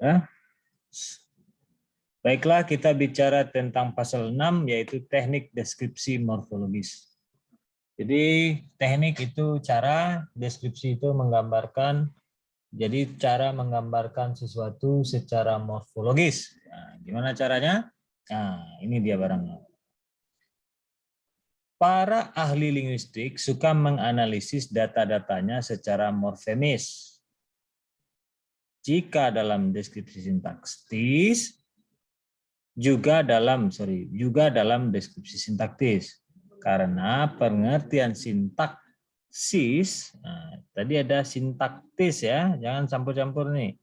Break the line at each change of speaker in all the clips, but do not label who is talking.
Ya. Baiklah, kita bicara tentang pasal 6, yaitu teknik deskripsi morfologis. Jadi teknik itu cara, deskripsi itu menggambarkan, jadi cara menggambarkan sesuatu secara morfologis. Nah, gimana caranya? Nah, ini dia barangnya. Para ahli linguistik suka menganalisis data-datanya secara morfemis. Jika dalam deskripsi sintaktis, juga dalam deskripsi sintaktis, karena pengertian sintaksis, nah, tadi ada sintaktis ya, jangan campur-campur nih,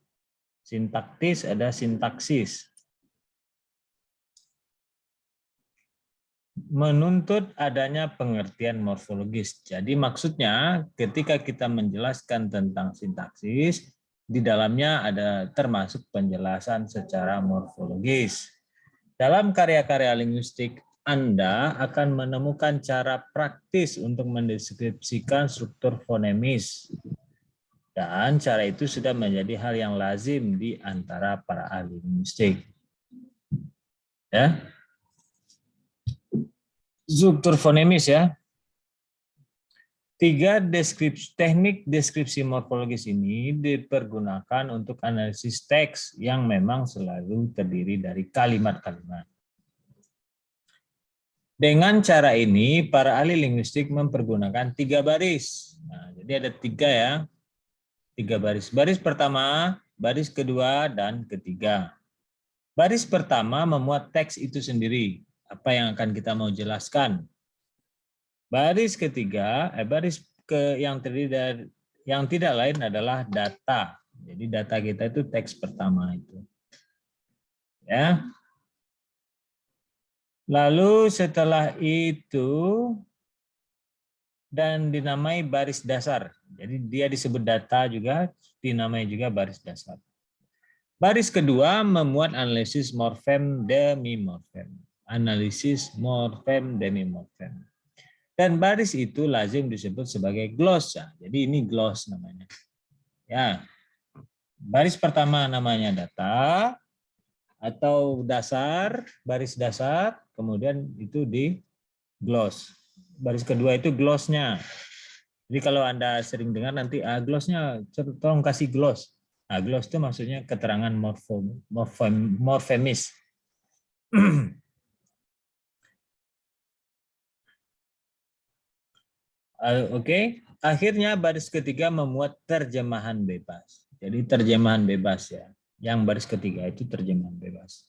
sintaktis ada sintaksis, menuntut adanya pengertian morfologis. Jadi maksudnya ketika kita menjelaskan tentang sintaksis, di dalamnya ada termasuk penjelasan secara morfologis. Dalam karya-karya linguistik, Anda akan menemukan cara praktis untuk mendeskripsikan struktur fonemis. Dan cara itu sudah menjadi hal yang lazim di antara para ahli linguistik. Ya. Struktur fonemis ya. Teknik deskripsi morfologis ini dipergunakan untuk analisis teks yang memang selalu terdiri dari kalimat-kalimat. Dengan cara ini, para ahli linguistik mempergunakan 3 baris. Nah, jadi ada 3 ya. 3 baris. Baris pertama, baris kedua, dan ketiga. Baris pertama memuat teks itu sendiri. Apa yang akan kita mau jelaskan. Baris ketiga, yang terdiri dari yang tidak lain adalah data. Jadi data kita itu teks pertama itu. Ya. Lalu setelah itu dan dinamai baris dasar. Jadi dia disebut data juga, dinamai juga baris dasar. Baris kedua memuat analisis morfem demi morfem. Analisis morfem demi morfem. Dan baris itu lazim disebut sebagai glosa. Jadi ini gloss namanya. Ya. Baris pertama namanya data atau dasar, baris dasar, kemudian itu di gloss. Baris kedua itu glossnya. Jadi kalau Anda sering dengar nanti glossnya tolong kasih gloss. Nah, gloss itu maksudnya keterangan morfemis. Oke. Akhirnya baris ketiga memuat terjemahan bebas. Jadi terjemahan bebas ya. Yang baris ketiga itu terjemahan bebas.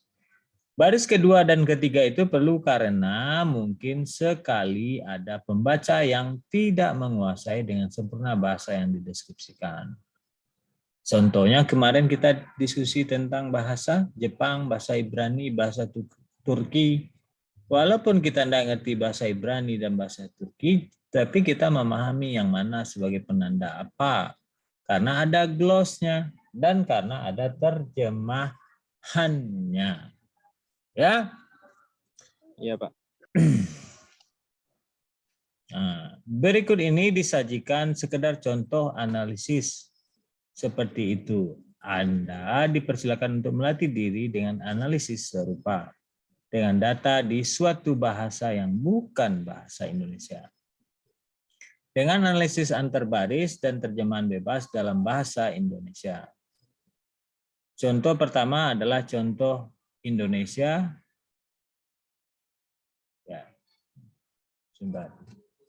Baris kedua dan ketiga itu perlu karena mungkin sekali ada pembaca yang tidak menguasai dengan sempurna bahasa yang dideskripsikan. Contohnya kemarin kita diskusi tentang bahasa Jepang, bahasa Ibrani, bahasa Turki. Walaupun kita tidak ngerti bahasa Ibrani dan bahasa Turki, tapi kita memahami yang mana sebagai penanda apa. Karena ada glossnya dan karena ada terjemahannya. Ya?
Iya, Pak.
Nah, berikut ini disajikan sekedar contoh analisis seperti itu. Anda dipersilakan untuk melatih diri dengan analisis serupa dengan data di suatu bahasa yang bukan bahasa Indonesia. Dengan analisis antar baris dan terjemahan bebas dalam bahasa Indonesia. Contoh pertama adalah contoh Indonesia. Ya. Sebentar.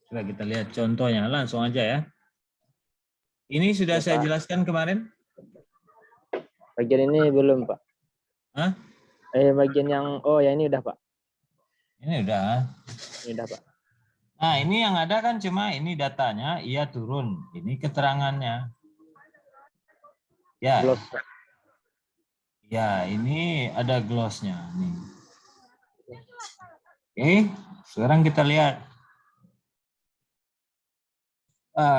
Coba kita lihat contohnya, langsung aja ya. Ini sudah
Ya,
saya
Pak.
jelaskan kemarin?
Bagian ini belum, Pak.
Hah?
Bagian yang, oh ya ini udah, Pak.
Ini udah.
Ini udah, Pak.
Nah, ini yang ada kan cuma ini datanya, iya turun. Ini keterangannya. Ya.
Gloss.
Ya, ini ada glossnya. Nih. Oke, sekarang kita lihat.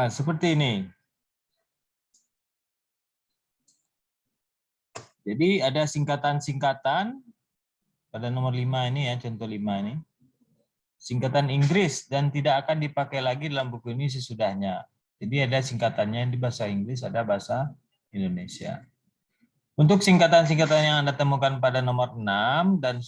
Seperti ini. Jadi ada singkatan-singkatan pada nomor 5 ini ya, contoh 5 ini. Singkatan Inggris dan tidak akan dipakai lagi dalam buku ini sesudahnya. Jadi ada singkatannya di bahasa Inggris, ada bahasa Indonesia. Untuk singkatan-singkatan yang Anda temukan pada nomor 6 dan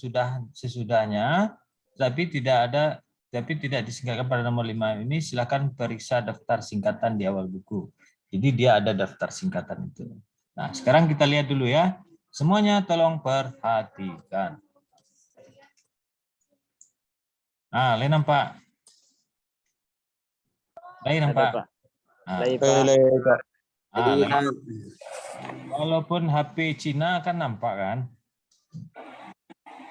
sesudahnya, tapi tidak disingkatkan pada nomor 5 ini, silakan periksa daftar singkatan di awal buku. Jadi dia ada daftar singkatan itu. Nah, sekarang kita lihat dulu ya. Semuanya tolong perhatikan. Nah, lain nampak. Lain
Ada
nampak.
Pak.
Nah,
Lagi Pak.
lain. Walaupun HP Cina kan nampak kan.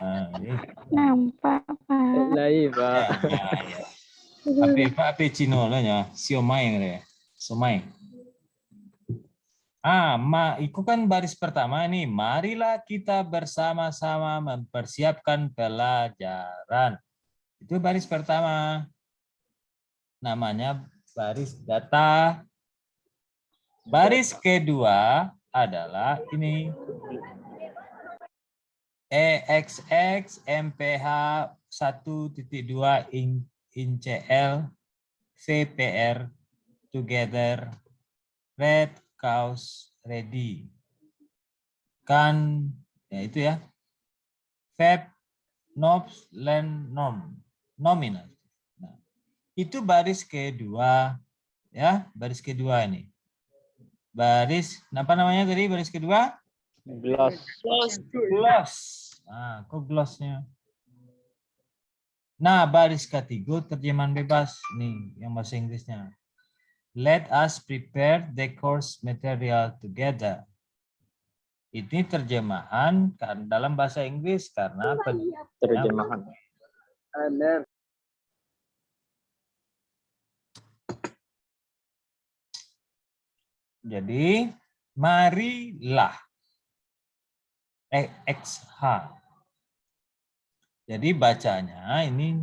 Nah, ini.
Nampak, Pak.
Lagi Pak.
Ya. HP Cina lah ya, siomay ya. Somai. Itu kan baris pertama nih. Marilah kita bersama-sama mempersiapkan pelajaran. Itu baris pertama. Namanya baris data. Baris kedua adalah ini. EXX MPH 1.2 INCL VPR together red cows ready. Kan ya itu ya. Fab nobs land norm nominal. Nah, itu baris kedua ya, baris kedua ini. Baris apa namanya tadi baris kedua?
Gloss.
Gloss. Nah, kok glossnya? Nah, baris ketiga terjemahan bebas nih yang bahasa Inggrisnya. Let us prepare the course material together. Ini terjemahan dalam bahasa Inggris karena
Terjemahan.
Jadi, marilah. XH. Jadi bacanya ini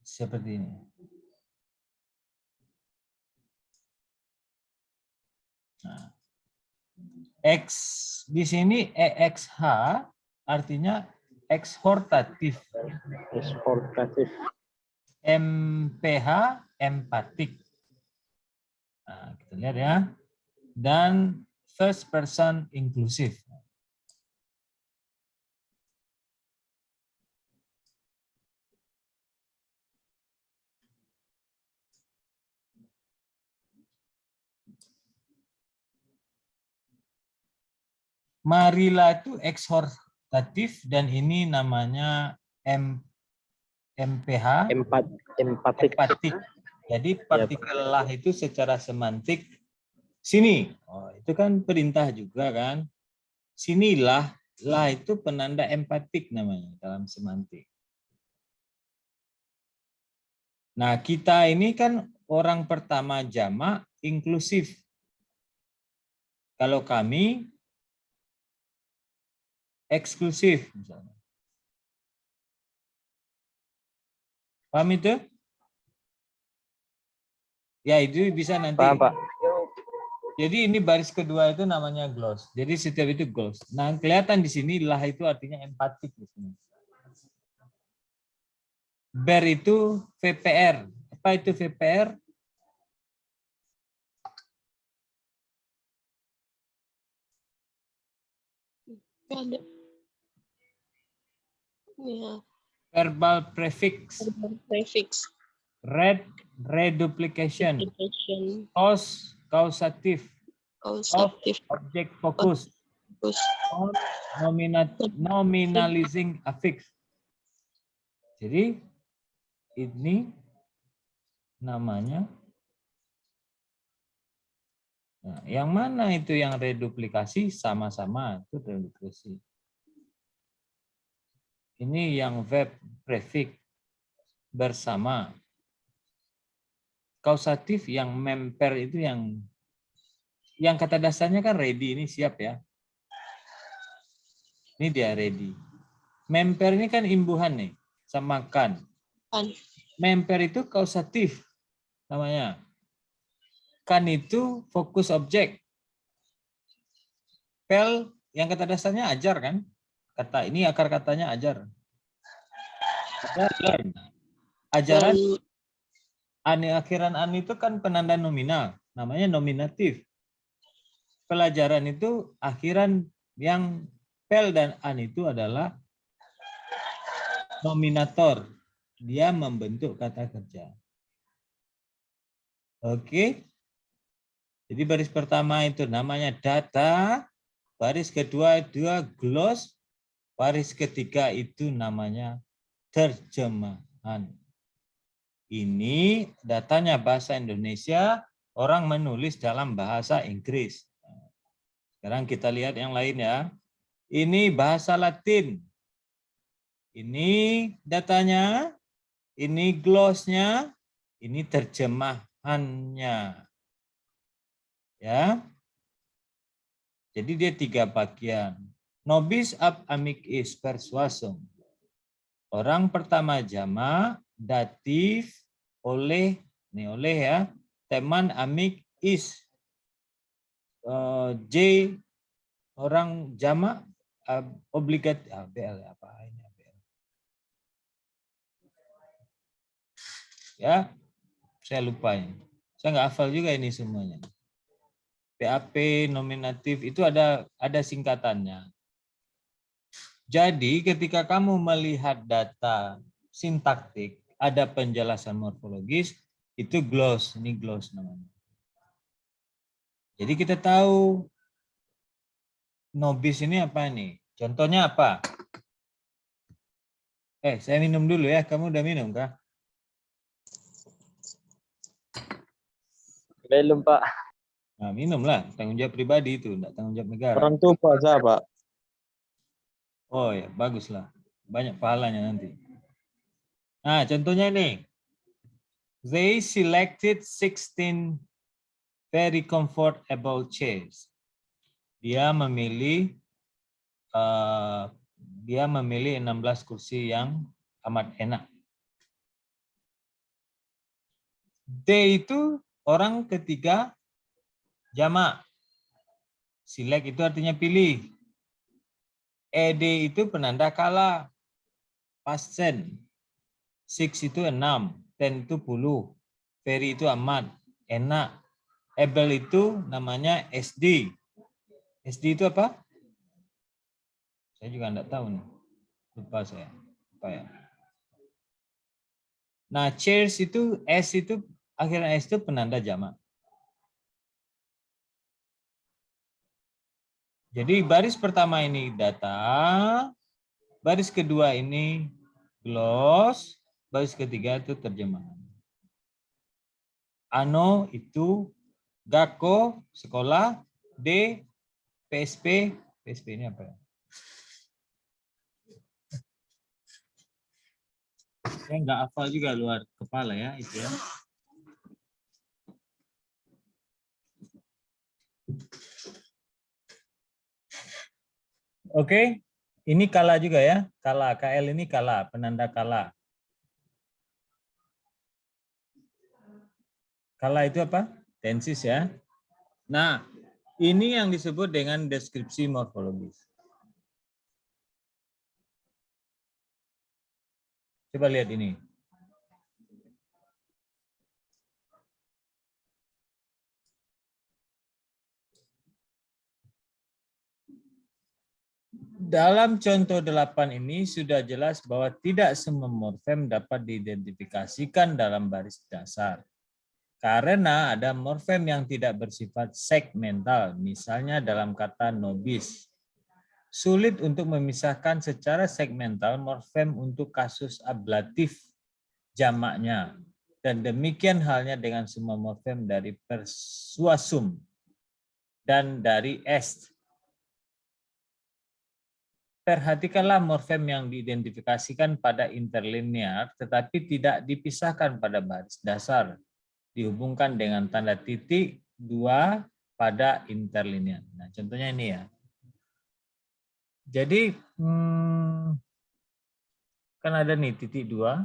seperti ini. Nah, X di sini EXH artinya ekshortatif.
Ekshortatif.
MPH empatik. Nah, kita lihat ya. Dan first person inklusif. Marilah itu ekshortatif dan ini namanya MPH
Empatik.
Jadi partikel lah itu secara semantik sini. Oh, itu kan perintah juga kan. Sinilah, lah itu penanda empatik namanya dalam semantik. Nah, kita ini kan orang pertama jamak inklusif. Kalau kami eksklusif misalnya. Paham itu? Ya, itu bisa nanti.
Paham, Pak.
Jadi ini baris kedua itu namanya gloss. Jadi setiap itu gloss. Nah, kelihatan di sini lah itu artinya empatik di sini. Ber itu VPR. Apa itu VPR?
Ada. Ya.
Verbal prefix.
Prefix.
Reduplication.
Duplication.
Causative.
Causative.
Object focus. Nominalizing affix. Jadi ini namanya. Nah, yang mana itu yang reduplikasi? Sama-sama itu reduplikasi. Ini yang verb prefix bersama. Kausatif yang memper itu yang kata dasarnya kan ready, ini siap ya. Ini dia ready. Memper ini kan imbuhan nih, sama kan. Memper itu kausatif namanya. Kan itu fokus objek. Pel yang kata dasarnya ajar kan? Kata ini akar katanya ajar. Ajaran akhiran an itu kan penanda nominal, namanya nominatif. pelajaran itu akhiran yang pel dan an itu adalah nominator. Dia membentuk kata kerja. Oke. Jadi baris pertama itu namanya data, baris kedua itu gloss, baris ketiga itu namanya terjemahan. Ini datanya bahasa Indonesia, orang menulis dalam bahasa Inggris. Sekarang kita lihat yang lain ya. Ini bahasa Latin. Ini datanya, ini glossnya, ini terjemahannya. Ya. Jadi dia 3 bagian. Nobis ab amicis persuasum. Orang pertama jamak, datif, oleh, ini oleh ya, teman amik is. J orang jamak obligat ABL apa ini ABL. Ya, saya lupa ini. Saya nggak hafal juga ini semuanya. PAP nominatif itu ada singkatannya. Jadi ketika kamu melihat data sintaktik, ada penjelasan morfologis, itu gloss, ini gloss namanya. Jadi kita tahu nobis ini apa nih? Contohnya apa? Saya minum dulu ya. Kamu udah minum kah?
Belum, Pak.
Nah, minumlah. Tanggung jawab pribadi itu, enggak tanggung jawab negara.
Orang tua puasa, Pak.
Oh ya, baguslah. Banyak pahalanya nanti. Nah, contohnya ini. They selected 16 very comfortable chairs. Dia memilih 16 kursi yang amat enak. D itu orang ketiga jamak. Select itu artinya pilih. ED itu penanda kala. Past tense. 6 itu 6. 10 itu 10. Very itu amat. Enak. Able itu namanya SD. SD itu apa? Saya juga enggak tahu nih. Lupa saya. Apa ya? Nah, chairs itu S itu akhirnya S itu penanda jamak. Jadi baris pertama ini data, baris kedua ini gloss, baris ketiga itu terjemahan. Ano itu Gako sekolah, D PSP, PSP ini apa ya? Saya nggak hafal juga luar kepala ya itu ya. Oke, ini kala juga ya. Kala, KL ini kala, penanda kala. Kala itu apa? Tensis ya. Nah, ini yang disebut dengan deskripsi morfologis. Coba lihat ini. Dalam contoh 8 ini sudah jelas bahwa tidak semua morfem dapat diidentifikasikan dalam baris dasar. Karena ada morfem yang tidak bersifat segmental, misalnya dalam kata nobis. Sulit untuk memisahkan secara segmental morfem untuk kasus ablatif jamaknya. Dan demikian halnya dengan semua morfem dari persuasum dan dari est. Perhatikanlah morfem yang diidentifikasikan pada interlinear tetapi tidak dipisahkan pada baris dasar. Dihubungkan dengan tanda titik 2 pada interlinear. Nah, contohnya ini ya. Jadi, kan ada nih titik 2,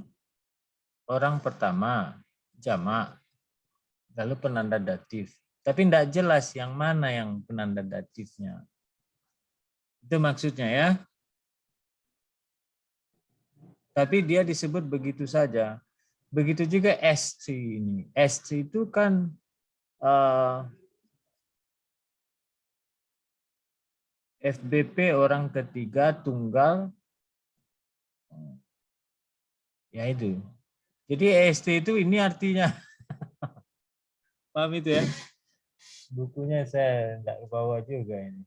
orang pertama, jamak, lalu penanda datif. Tapi tidak jelas yang mana yang penanda datifnya. Itu maksudnya ya. Tapi dia disebut begitu saja. Begitu juga SC ini. SC itu kan FBP orang ketiga tunggal. Ya itu. Jadi EST itu ini artinya. Paham itu ya? Bukunya saya enggak bawa juga ini.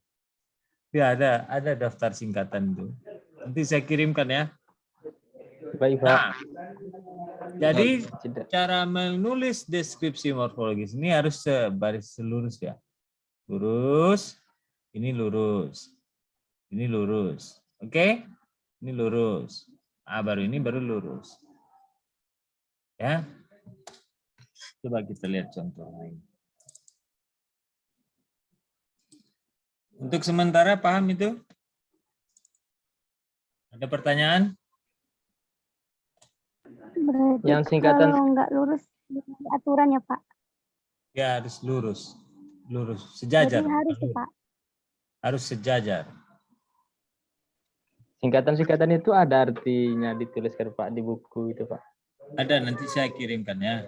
Ya ada daftar singkatan itu. Nanti saya kirimkan ya.
Baik, Pak.
Nah, jadi
Tidak.
cara menulis deskripsi morfologis ini harus sebaris lurus ya. Lurus, ini lurus. Ini lurus. Oke? Ini lurus. Ah, baru ini baru lurus. Ya. Coba kita lihat contoh lain. Untuk sementara paham itu? Ada pertanyaan?
Berarti
Yang singkatan
kalau nggak lurus aturan ya Pak.
Ya harus lurus. Lurus.
Jadi
Sejajar.
harus ya Pak.
Harus sejajar.
singkatan-singkatan itu ada artinya dituliskan Pak di buku itu Pak.
Ada, nanti saya kirimkan ya.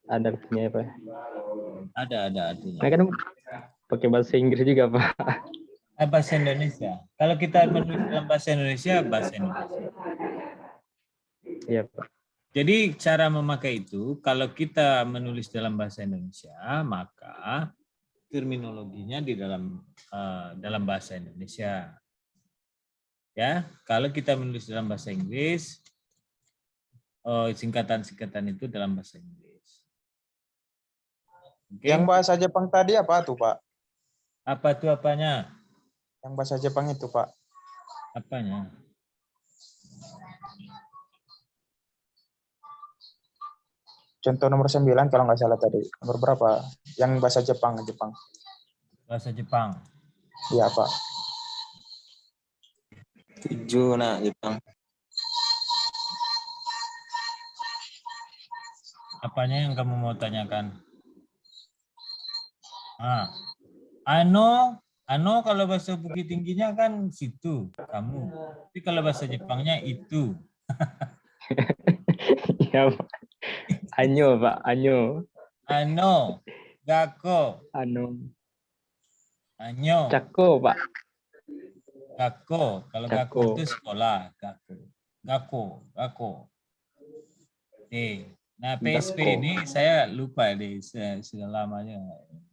Ada artinya ya Pak.
Ada artinya.
Nah, kan pakai bahasa Inggris juga Pak.
Bahasa Indonesia. Kalau kita menulis dalam bahasa Indonesia, bahasa Indonesia.
Iya Pak.
Jadi cara memakai itu, kalau kita menulis dalam bahasa Indonesia, maka terminologinya di dalam bahasa Indonesia. Ya, kalau kita menulis dalam bahasa Inggris, singkatan-singkatan itu dalam bahasa Inggris. Oke.
Yang bahasa Jepang tadi apa tuh, Pak?
Apa tuh apanya?
Yang bahasa Jepang itu, Pak.
Apanya?
Contoh nomor 9 kalau nggak salah tadi. Nomor berapa? Yang bahasa Jepang.
Bahasa Jepang.
Iya, Pak.
7 nak Jepang.
Apanya yang kamu mau tanyakan? Ano kalau bahasa Bukit Tingginya kan situ, kamu. Tapi kalau bahasa Jepangnya itu.
Iya Pak. Anyo Pak, anyo.
Ano, gako, anyo,
Cako Pak.
gako. Kalau gako
Gako.
itu sekolah, gako. Nah, PSP
Gako.
ini saya lupa deh, sudah lamanya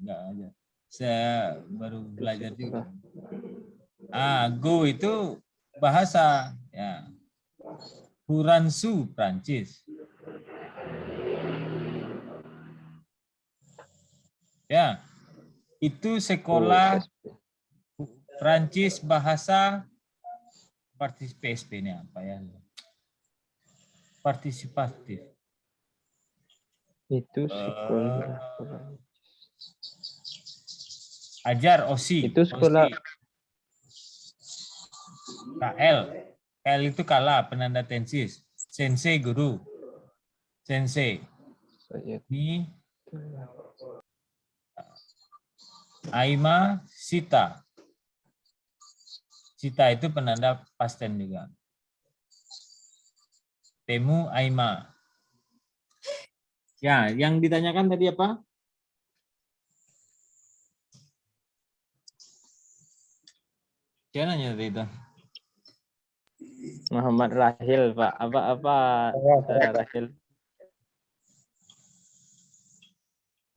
enggak aja. Saya baru belajar juga. Go itu bahasa ya. Furansu Prancis. Ya. Itu sekolah Prancis bahasa PSP ini apa ya? Partisipatif.
Itu sekolah.
Ajar OSI.
Itu sekolah.
KL. KL itu kala, penanda tensis. Sensei guru. Sensei. Ini Aima Sita. Sita itu penanda pasten juga. Temu Aima. Ya, yang ditanyakan tadi apa? Siapa nanya tadi itu?
Muhammad Rahil Pak. Apa Saudara Rahil?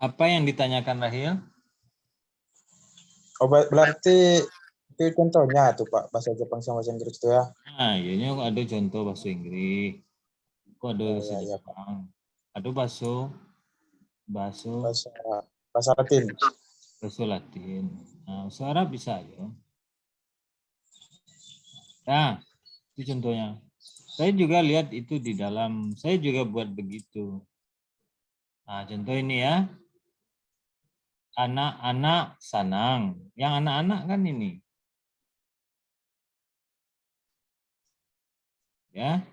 Apa yang ditanyakan Rahil?
Oh, berarti itu contohnya tuh, Pak. Bahasa Jepang sama bahasa Inggris itu ya.
Nah, iya ada contoh bahasa Inggris. Kok ada bahasa
Ya.
Jepang? Ada bahasa
Latin.
bahasa Latin. Nah, bahasa Arab bisa aja. Nah, itu contohnya. Saya juga lihat itu di dalam, saya juga buat begitu. Nah, contoh ini ya. Anak-anak sanang. Yang anak-anak kan ini. Ya.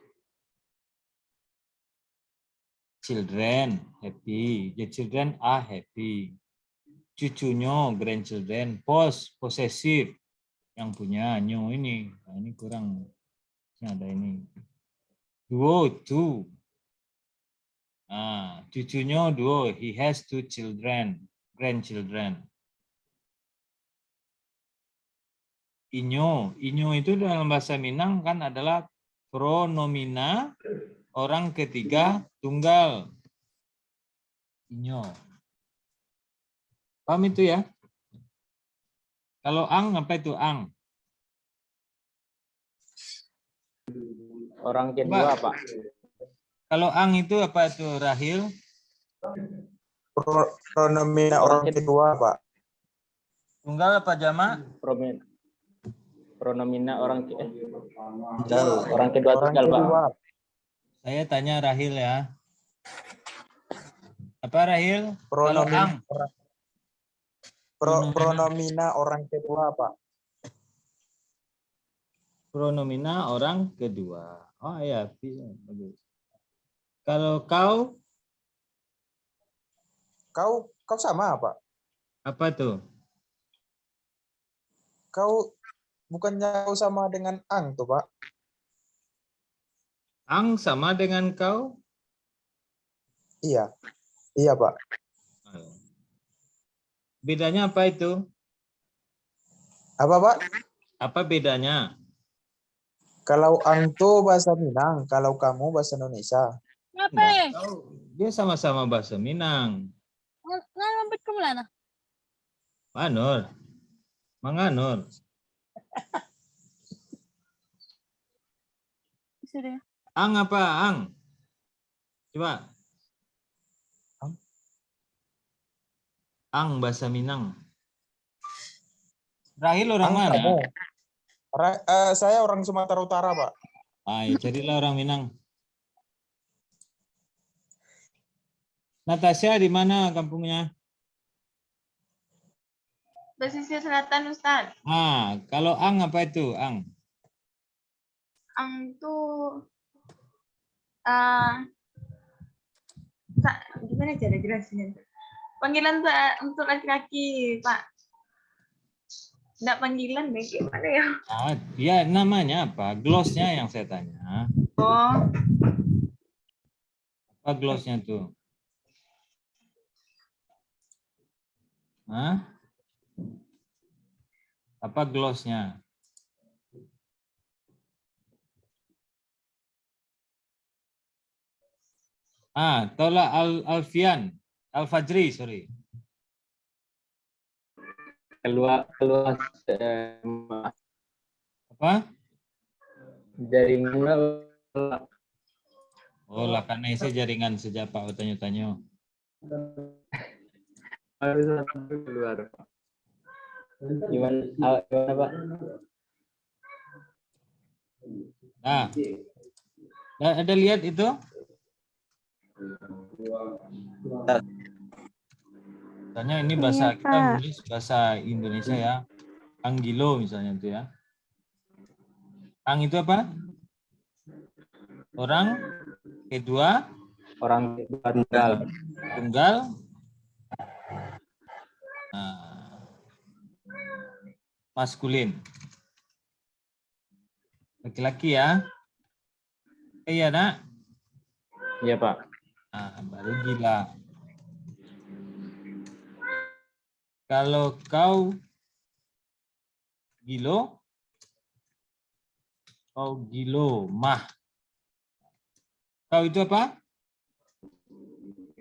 Children, happy. The children are happy. Cucunya, grandchildren, possessive. Yang punya, nyo ini. Nah, ini kurang. Ini ada ini. Duo, two. Nah, cucunya duo. He has 2 children, grandchildren. Inyo. Inyo itu dalam bahasa Minang kan adalah pronomina orang ketiga tunggal. Inyo. Paham itu ya? Kalau ang apa itu ang?
Orang kedua, Pak.
Kalau ang itu apa itu Rahil?
Pronomina orang kedua, Pak.
Tunggal apa jamak?
Pronomina orang
Tunggal.
orang kedua
Orang
tunggal, Pak.
kedua.
Saya tanya Rahil ya. Apa Rahil? Kalau
Pronomina
ang.
pronomina orang kedua, Pak.
Pronomina orang kedua. Oh ya, bagus. Kalau kau
Kau sama, Pak.
apa tuh?
Kau bukannya kau sama dengan ang tuh, Pak?
Ang sama dengan kau?
Iya. Iya, Pak.
Bedanya apa itu?
Apa, Pak?
Apa bedanya?
Kalau ang tuh bahasa Minang, kalau kamu bahasa Indonesia.
Nggak tahu. Dia sama-sama bahasa Minang. Manur. Manganur. Ang apa? Ang. Coba. Ang bahasa Minang. Rahil orang
Ang
mana?
kamu. Saya orang Sumatera Utara, Pak.
Ya jadilah orang Minang. Natasha di mana kampungnya?
Pesisir selatan, Ustaz.
Kalau ang apa itu? Ang.
Ang tuh gimana cara jelasinnya? Panggilan untuk laki-laki, Pak. Enggak panggilan deh, gimana ya?
Ya namanya apa? Glossnya yang saya tanya.
Oh,
Apa glossnya tuh? Hah? Apa glossnya? Tola Alfian. Al-Fajri, sorry.
Keluar
Apa?
jaringan.
Oh, lah karena saya jaringan sejak Pak tanya-tanya.
Harus keluar. Gimana, Pak?
Ada lihat itu? Tanya ini bahasa
Iya,
kita
Pak.
nulis bahasa Indonesia ya. Anggilo misalnya itu ya. Ang itu apa? Orang kedua.
Orang kedua tunggal.
Tunggal. Maskulin. Laki-laki ya. Iya, Nak.
Iya, Pak.
Baru gila. Kalau kau gilo, kau gilo, mah. Kau itu apa?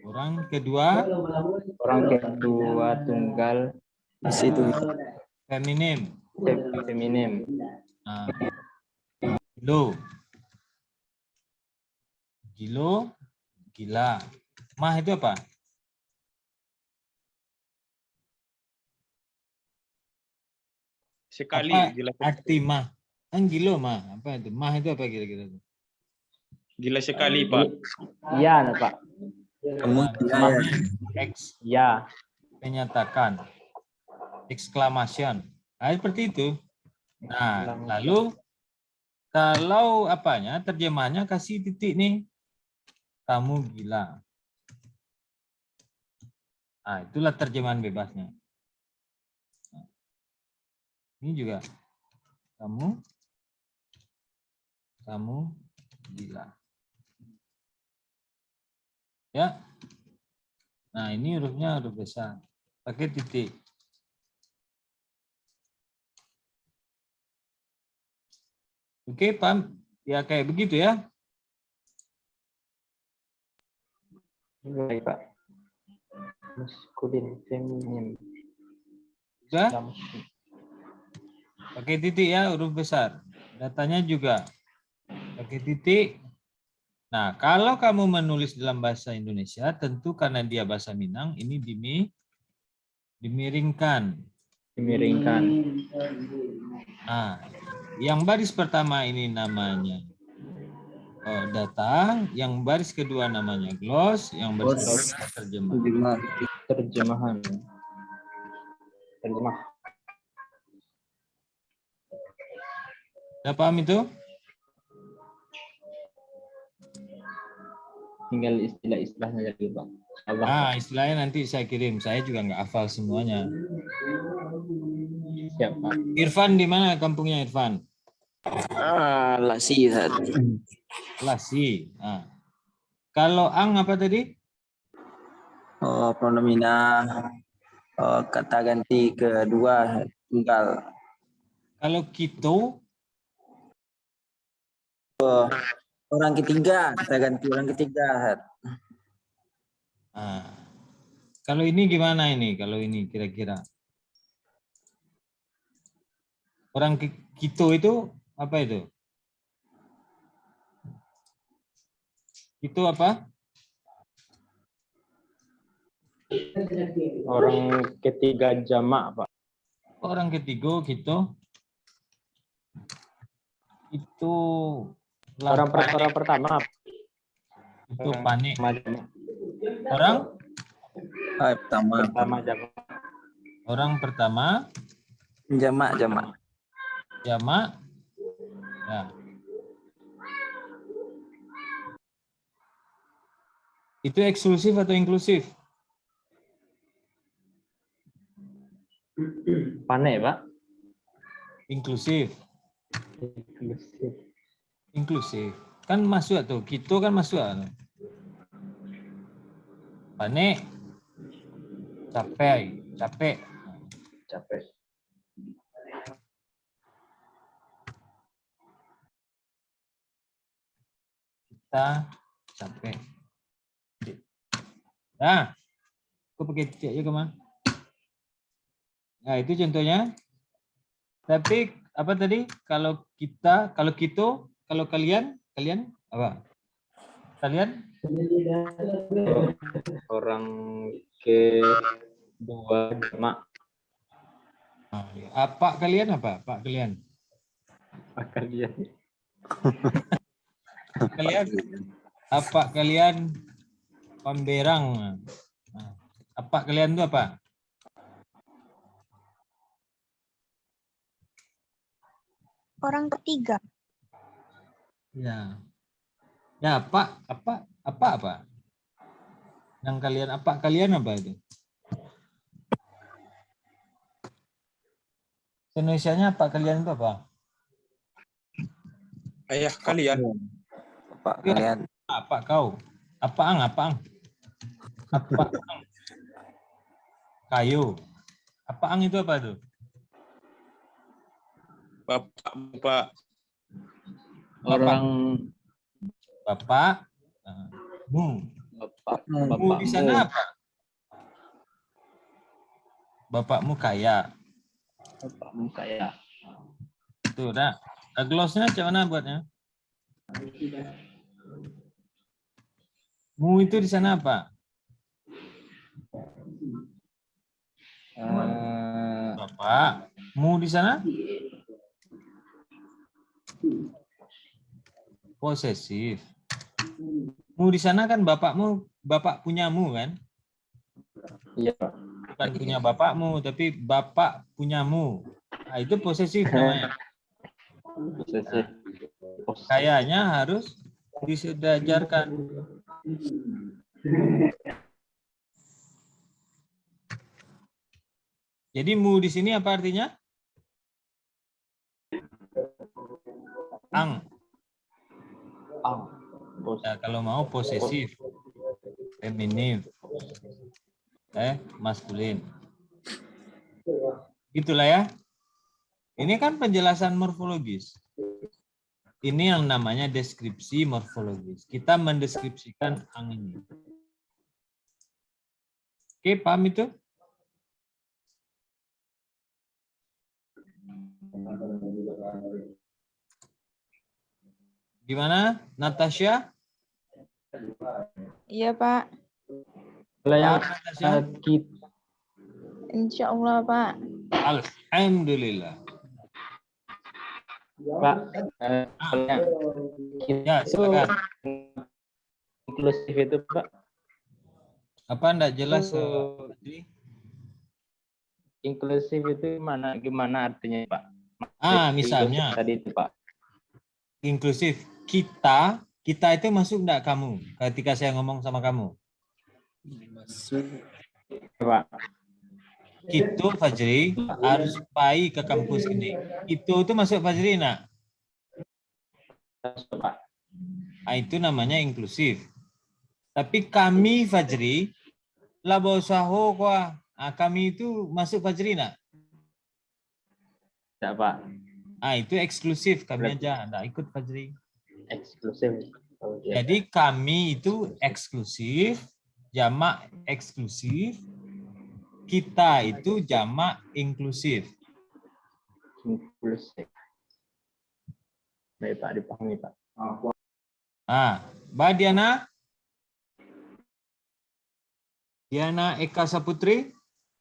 Orang kedua.
Orang kedua tunggal.
Situ.
Feminim.
Feminim.
Gilo. Gilo, gila. Mah itu apa?
Sekali.
Apa
Gila,
arti mah? Gilo mah. Apa itu? Mah itu apa kira-kira?
gila sekali, Pak.
Iya, Pak.
Kamu
X
Ya.
menyatakan. Exclamation. Seperti itu. Nah, lalu kalau apanya terjemahnya kasih titik nih. Kamu gila. Itulah terjemahan bebasnya. Ini juga kamu gila. Ya. Nah, ini hurufnya huruf besar. Pakai titik. Oke, paham? Ya kayak begitu ya.
Baik, Pak. Maskulin, feminin.
Sudah?
Islam.
Pakai titik ya, huruf besar. Datanya juga pakai titik. Nah, kalau kamu menulis dalam bahasa Indonesia, tentu karena dia bahasa Minang, ini dimiringkan.
Dimiringkan.
Nah, yang baris pertama ini namanya data, yang baris kedua namanya gloss, yang baris kedua terjemah.
Terjemahan. Terjemah.
Sudah paham itu?
Tinggal istilah-istilahnya lagi, Pak. Allah.
Ah, istilahnya nanti saya kirim. Saya juga nggak hafal semuanya.
Siap, Pak.
Irfan di mana kampungnya Irfan?
Lasi.
Lasi. Nah. Kalau ang apa tadi?
Pronomina kata ganti kedua tunggal.
Kalau kito,
Orang ketiga, kata ganti orang ketiga.
nah. Kalau ini gimana ini? Kalau ini kira-kira orang kito itu apa itu? Itu apa?
Orang ketiga jamak, Pak.
Orang ketiga gitu. Itu
Orang pertama.
itu panik.
Jamak.
Orang
Pertama jamak.
orang pertama
Jamak.
jamak. Ya. Itu eksklusif atau inklusif?
Panek, Pak.
Inklusif.
Inklusif.
Inklusif. Kan masuk tuh. Kita kan masuk. Panik. Capek.
Capek.
Kita capek. Nah, aku pakai titik aja kemana? Nah, itu contohnya. Tapi apa tadi? Kalau kita, kalau kalian apa? Kalian?
Orang kedua jamak.
Apa kalian apa? Pak kalian?
Kalian.
Kalian? Apa kalian pemberang? Apa kalian itu apa?
Orang ketiga.
Ya. Ya, apa? Yang kalian apa itu? Indonesianya apa kalian itu apa?
Ayah kalian.
Pak kalian.
Apa kau? Apaan? Apa? Kayu. Apaan itu apa tuh?
Bapak.
Orang
Bapak. Mu. Mu di sana apa? Bapakmu kaya.
Bapakmu kaya.
Tuh, dah. Glossnya macam mana buatnya? Mu itu di sana apa? Bapak. Mu di sana? Posesif. Mu di sana kan bapak punyamu kan?
Iya, Pak.
Bukan punya bapakmu, tapi bapak punyamu. Nah, itu posesif namanya.
Posesif.
Kayaknya harus disedajarkan. Jadi mu di sini apa artinya? Ang. Ya, kalau mau posesif, feminin, maskulin. Gitulah ya. Ini kan penjelasan morfologis. Ini yang namanya deskripsi morfologis. Kita mendeskripsikan ang ini. Oke, paham itu? Gimana, Natasha?
Iya, Pak.
Kalau yang
Paham, Natasha?
Insya Allah, Pak.
Alhamdulillah.
Pak, kalau yang
Ya, silakan.
inklusif itu Pak,
Apa enggak jelas? Fajri?
inklusif itu gimana artinya Pak?
Misalnya
Tadi itu Pak.
inklusif. Kita itu masuk enggak kamu ketika saya ngomong sama kamu?
Pak.
Itu Fajri harus pai ke kampus ini. Itu masuk Fajri nak.
Pak.
Itu namanya inklusif. Tapi kami Fajri labo saho kwa. Kami itu masuk Fajri nak.
Tidak Pak.
Itu eksklusif, kami aja enggak ikut Fajri.
Eksklusif. Oh, iya.
Jadi kami itu eksklusif, jamak eksklusif. Kita itu jamak inklusif.
Inklusif. Baik Pak, dipahami Pak.
Mbak Diana? Diana Eka Saputri?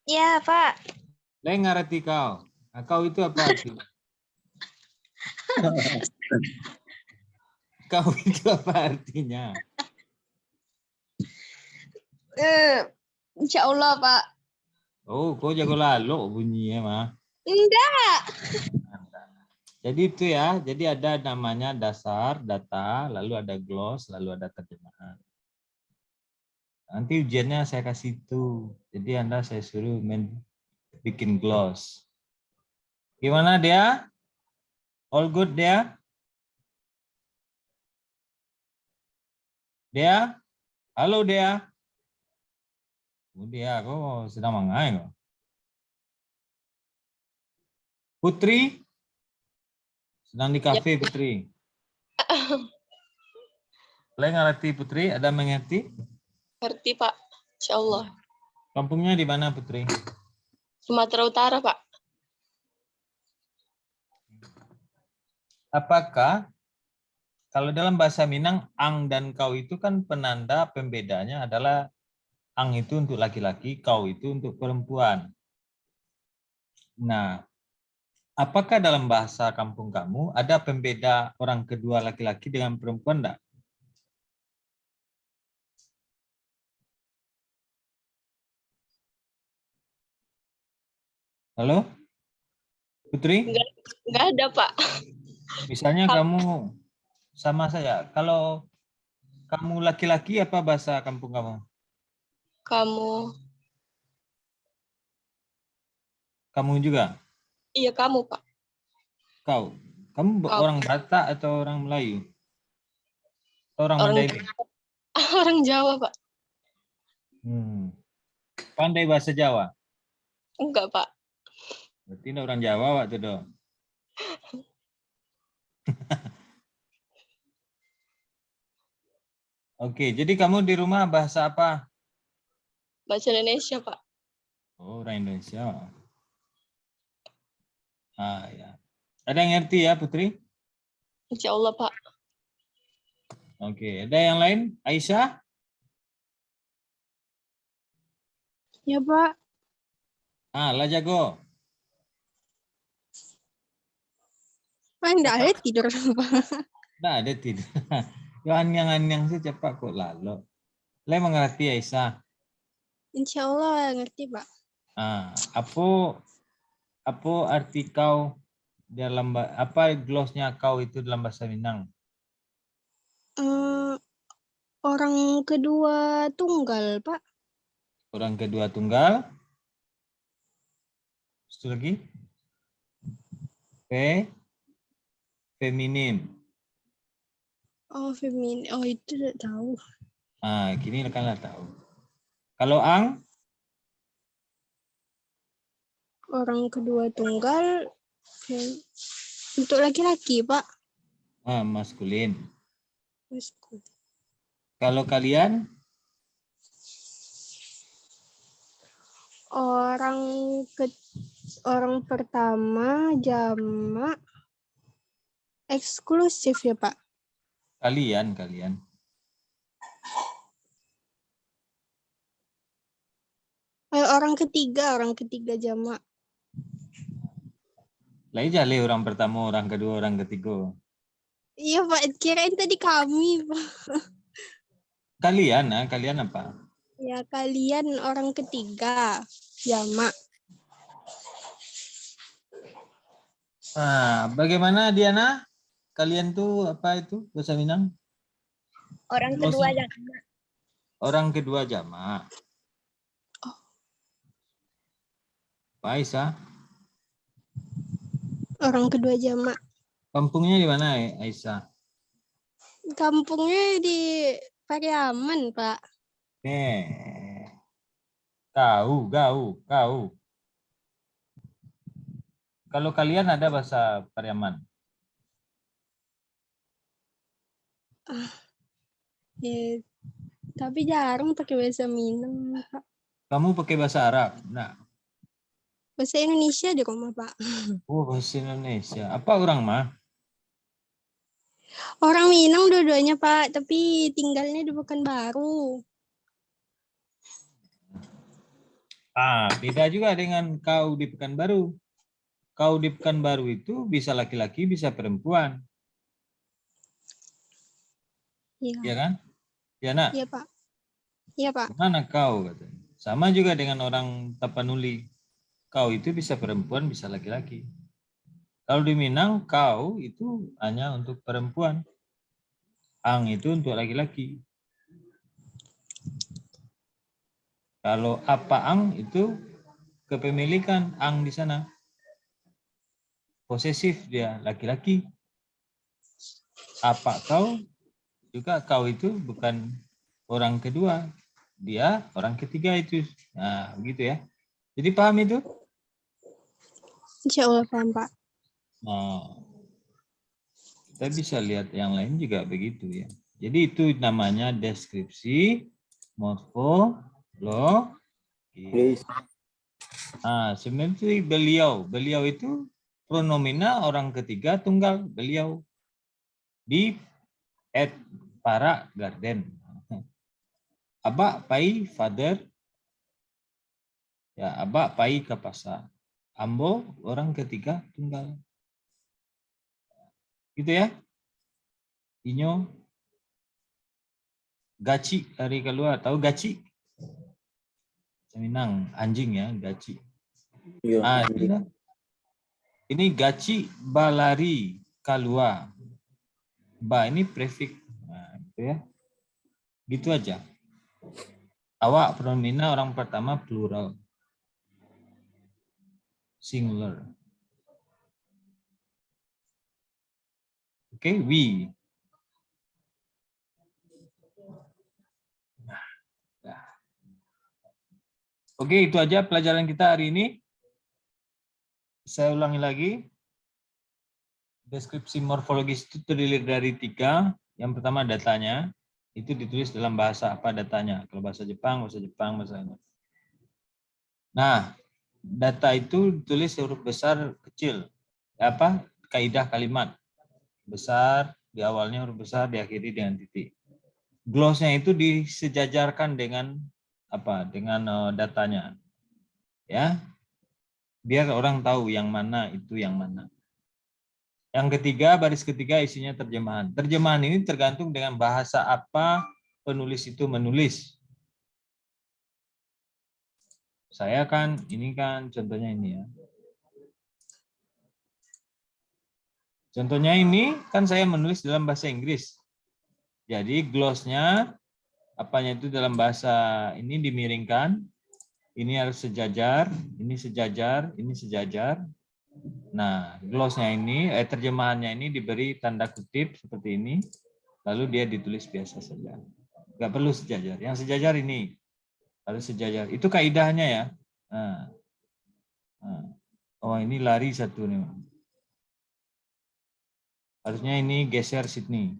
Ya, Pak.
Lain ngerti kau. Kau itu apa artinya? Kau itu apa artinya?
Insya Allah, Pak.
Oh, kau jago lalu bunyinya mah.
Enggak.
Jadi itu ya, jadi ada namanya dasar, data, lalu ada gloss, lalu ada terjemahan. Nanti ujiannya saya kasih itu. Jadi Anda saya suruh bikin gloss. Gimana dia? All good dia? Dia? Halo dia? Dia kok sedang mangai kok. Putri? Sedang di kafe Putri. Lain ngerti Putri? Ada mengerti?
Ngerti, Pak. Insya Allah.
Kampungnya di mana Putri?
Sumatera Utara, Pak.
Apakah kalau dalam bahasa Minang, ang dan kau itu kan penanda pembedanya adalah ang itu untuk laki-laki, kau itu untuk perempuan. Nah, apakah dalam bahasa kampung kamu ada pembeda orang kedua laki-laki dengan perempuan enggak? Halo? Putri?
Nggak ada, Pak.
Misalnya kamu sama saya. Kalau kamu laki-laki apa bahasa kampung kamu? Kamu juga?
Iya, kamu, Pak.
Kau? Kamu orang Batak atau orang Melayu? Atau orang Mandailing?
Orang Jawa, Pak.
Pandai bahasa Jawa?
Enggak, Pak.
Berarti ini orang Jawa waktu itu. Oke, jadi kamu di rumah bahasa apa?
Bahasa Indonesia, Pak.
Oh, orang Indonesia. Ya. Ada yang ngerti ya, Putri?
Insya Allah, Pak.
Oke, ada yang lain? Aisyah?
Ya, Pak.
Lah jago.
Enggak ada tidur, Pak.
Nggak ada tidak. Yang sih cepat kok lalu. Lain mengerti Aisyah?
Insya Allah ngerti, Pak.
Apa arti kau dalam apa glossnya kau itu dalam bahasa Minang?
Orang kedua tunggal, Pak.
Orang kedua tunggal. Satu lagi. Feminim.
Oh, feminim. Oh, itu tidak tahu.
Kini rekanlah tahu. Kalau ang?
Orang kedua tunggal untuk laki-laki, Pak.
Maskulin.
Maskulin.
Kalau kalian?
Orang pertama jamak eksklusif ya, Pak.
Kalian.
Orang ketiga jamak.
Lai jale orang pertama, orang kedua, orang ketiga.
Iya, Pak. Kirain tadi kami, Pak.
Kalian apa?
Ya, kalian orang ketiga jamak.
Bagaimana Diana? Kalian tuh apa itu bahasa Minang?
Orang kedua jamak.
Orang kedua jamak. Aisyah,
Orang kedua jamak.
kampungnya di mana Aisyah?
Kampungnya di Pariaman, Pak.
Kau. Kalau kalian ada bahasa Pariaman?
Ya, tapi jarang pakai bahasa Minang, Pak.
Kamu pakai bahasa Arab? Nah.
Bahasa Indonesia di rumah, Pak.
Oh, bahasa Indonesia. Apa orang mah?
Orang Minang dua-duanya, Pak. Tapi tinggalnya di Pekanbaru.
Beda juga dengan kau di Pekanbaru. Kau di Pekanbaru itu bisa laki-laki, bisa perempuan.
Iya.
Iya kan? Ya, nak?
Iya, Pak. Iya, Pak.
Mana kau? Katanya. Sama juga dengan orang Tapanuli. Kau itu bisa perempuan, bisa laki-laki. Kalau di Minang, kau itu hanya untuk perempuan. Ang itu untuk laki-laki. Kalau apa ang itu kepemilikan ang di sana. Posesif dia laki-laki. Apa kau juga kau itu bukan orang kedua. Dia orang ketiga itu. Nah, begitu ya. Jadi paham itu?
Insya Allah paham, Pak.
Nah, kita bisa lihat yang lain juga begitu ya. Jadi itu namanya deskripsi morfologi. Sebenarnya beliau itu pronomina orang ketiga tunggal beliau di para garden. Aba pai father ya, aba pai ke pasar. Ambo orang ketiga tunggal. Gitu ya. Inyo gaci dari keluar. Tahu gaci? Minang anjing ya, gaci. Ini gaci balari kalua. Ba ini prefix. Nah, gitu ya. Gitu aja. Awak pronomina orang pertama plural. Singular. Oke, we. Oke, itu aja pelajaran kita hari ini. Saya ulangi lagi. Deskripsi morfologis itu terdiri dari 3. Yang pertama datanya. Itu ditulis dalam bahasa apa datanya. Kalau bahasa Jepang, bahasa Inggris. Nah, data itu ditulis huruf besar kecil. Apa? Kaidah kalimat. Besar, di awalnya huruf besar, diakhiri dengan titik. Glossnya itu disejajarkan dengan apa? Dengan datanya. Ya. Biar orang tahu yang mana itu yang mana. Yang ketiga, baris ketiga isinya terjemahan. Terjemahan ini tergantung dengan bahasa apa penulis itu menulis. Saya kan, ini kan contohnya ini ya. Contohnya ini kan saya menulis dalam bahasa Inggris. Jadi glossnya apanya itu dalam bahasa ini dimiringkan. Ini harus sejajar, ini sejajar, ini sejajar. Nah, glossnya ini, terjemahannya ini diberi tanda kutip seperti ini. Lalu dia ditulis biasa saja. Nggak perlu sejajar. Yang sejajar ini harus sejajar. Itu kaidahnya ya. Oh, ini lari satu nih. Harusnya ini geser Sydney.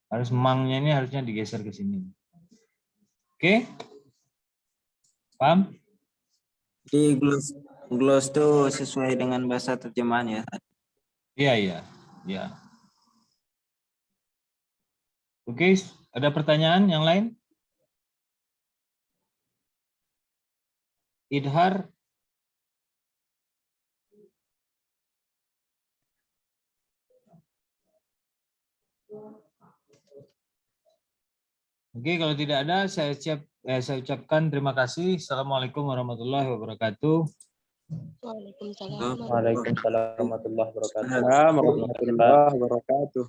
Harus mangnya ini harusnya digeser ke sini. Oke? Paham?
Di gloss tuh sesuai dengan bahasa terjemahan ya.
Iya. Oke, ada pertanyaan yang lain? Idhar? Oke, kalau tidak ada, saya ucapkan terima kasih. Assalamualaikum warahmatullahi wabarakatuh.
Waalaikumsalam.
Waalaikumsalam warahmatullahi wabarakatuh.
Warahmatullahi wabarakatuh.